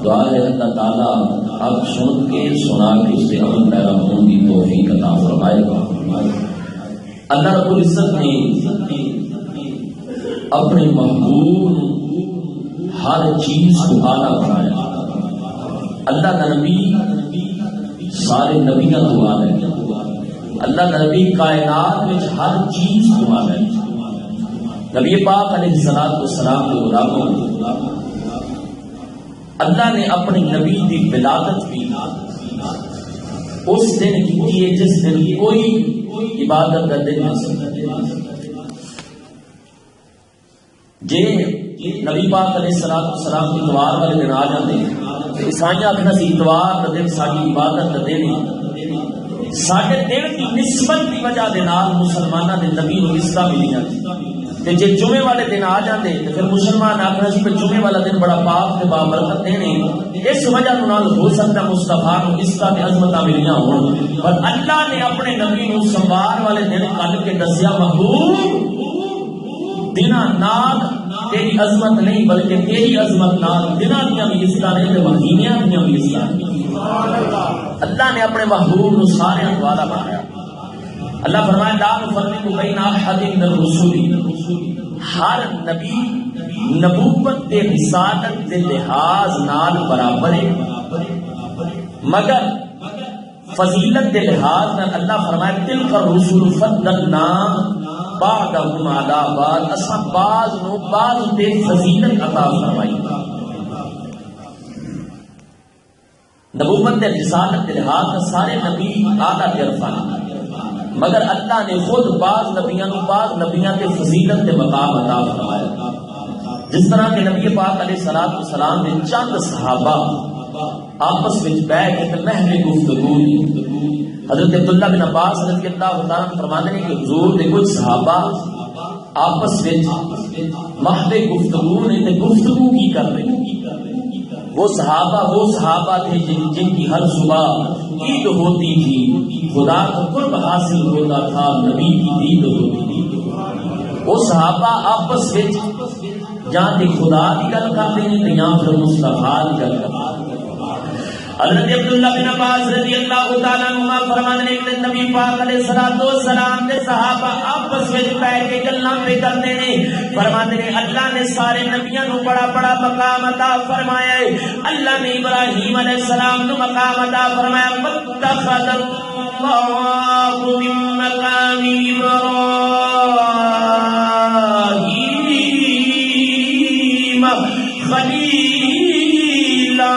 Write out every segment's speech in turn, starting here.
دعا ہے اللہ تعالیٰ اب سن کے سنا کے اس سے عمل پیرا ہونے کی توفیق عطا فرمائے گا۔ اللہ رب العزت نے اپنے محبوب ہر چیز کو اعلیٰ بنایا۔ اللہ کا نبی سارے نبیاں تو اعلیٰ ہے، اللہ کا نبی کائنات میں ہر چیز کو اعلیٰ ہے۔ نبی پاک علیہ السلام کو غلاموں اللہ نے اپنے نبی کی ولادت بھی اس دن کی ہے جس دن کوئی عبادت کا دن نہیں۔ جے نبی پاک علیہ السلام کی اتوار والے دن آ جاتے عیسائیاں آخنا سی اتوار کا دن ساری عبادت کا دن ہے۔ ساڈے دن کی نسبت کی وجہ دے نال مسلمانوں نے نبی نو عزت ملی جاتی تے جے جمعے والے دن آ جاندے تے پھر مسلمان آخنا سی کہ جمعے والا دن بڑا پاک تے بابرکت دن ہے، اس وجہ نال ہو سکتا مصطفیٰ نو عزت تے عظمت ملیاں ہون، پر اللہ نے اپنے نبی نو سوار والے دن کل کے دسیا محبوب دناں نال تیری عظمت نہیں بلکہ تیری عظمت نال دناں دیاں بھی عزت نہیں تے مہینیاں دیاں بھی عزت۔ اللہ نے اپنے محبوب نو سارے والا بنایا۔ اللہ فرمائے لا نفرق بین احد من الرسل، ہر نبی نبوت دے رسالت دے لحاظ نال برابر ہے، مگر فضیلت دے لحاظ نال اللہ فرمائے تلک الرسل فضلنا بعضهم علی بعض، اساں بعض نو بعض تے فضیلت عطا فرمائی۔ نبوت دے رسالت دے لحاظ نال سارے نبی اعلیٰ درجہ، مگر اللہ نے خود بعض نبیاں کے فضیلت کے مقام عطا فرمایا۔ جس طرح کہ نبی پاک علیہ السلام نے چند صحابہ آپس میں بیٹھ کے محض گفتگو کی۔ حضرت عبداللہ بن عباس رضی اللہ تعالیٰ فرماتے ہیں کہ حضور نے کچھ صحابہ آپس میں محض گفتگو نے گفتگو کی کر رہے۔ وہ صحابہ تھے جن کی ہر صبح عید ہوتی تھی، خدا کا قرب حاصل ہوتا تھا، نبی کی دید ہوتی تھی۔ وہ صحابہ آپس میں جہاں تے خدا کی گل کرتے ہیں یہاں پھر مصطفیٰ کی گل کرتے ہیں۔ حضرت عبداللہ بن عباس رضی اللہ تعالیٰ عنہ فرماتے ہیں کہ نبی پاک علیہ السلام نے صحابہ آپس میں بیٹھ کے گلاں پہ کرتے ہیں۔ فرماتے ہیں اللہ نے سارے نبیوں کو بڑا بڑا مقام عطا فرمایا ہے۔ اللہ نے ابراہیم علیہ السلام کو مقام عطا فرمایا، واتخذ اللہ من مقام ابراہیم خلیلا،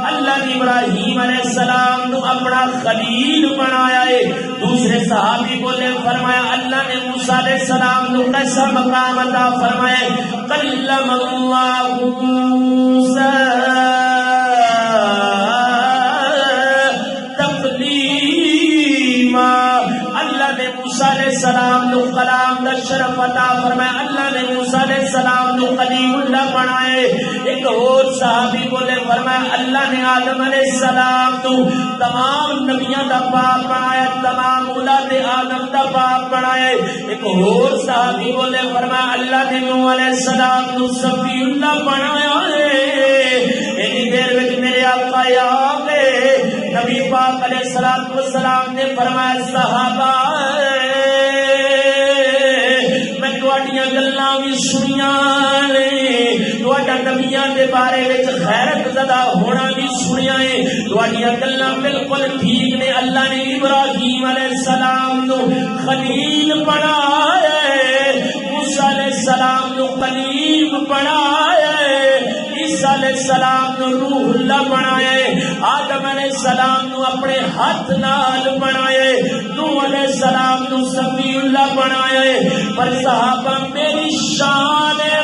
اللہ نے ابراہیم علیہ السلام نو اپنا خلیل بنایا ہے۔ دوسرے صحابی بولے فرمایا اللہ نے موسیٰ علیہ السلام نو کیسا مقام عطا فرمایا ہے، کلم اللہ موسیٰ تکلیما، اللہ نے موسیٰ علیہ السلام نو کلام دا شرف عطا فرمایا، اللہ نے موسیٰ علیہ السلام نو کلیم اللہ بنائے۔ ایک اور صحابی بولے فرمایا اللہ نے آدم علیہ السلام نو تمام نبیاں دا باپ بنایا، تمام اولاد آدم دا باپ بنایا۔ ایک اور صحابی بولے فرمایا اللہ نے نوح علیہ السلام نو صفی اللہ بنایا ہے۔ اتنی دیر وچ میرے آقا آ گئے، نبی پاک علیہ السلام نے فرمایا صحابہ میں تواڈیاں گلاں وی سنیاں نے، تواڈا نبیاں دے بارے وچ غیرت زدہ ہونا بھی سنیا ہے، تواڈیاں گلاں بالکل ٹھیک نے۔ اللہ نے ابراہیم علیہ السلام نو خلیل بنایا ہے، موسیٰ علیہ السلام نو کلیم بنایا ہے، عیسیٰ علیہ السلام نو روح اللہ بنایا ہے، آدم علیہ السلام نو اپنے ہاتھ نال بنایا ہے، نوح علیہ السلام نو صفی اللہ بنایا ہے۔ پر صحابہ میری شان ہے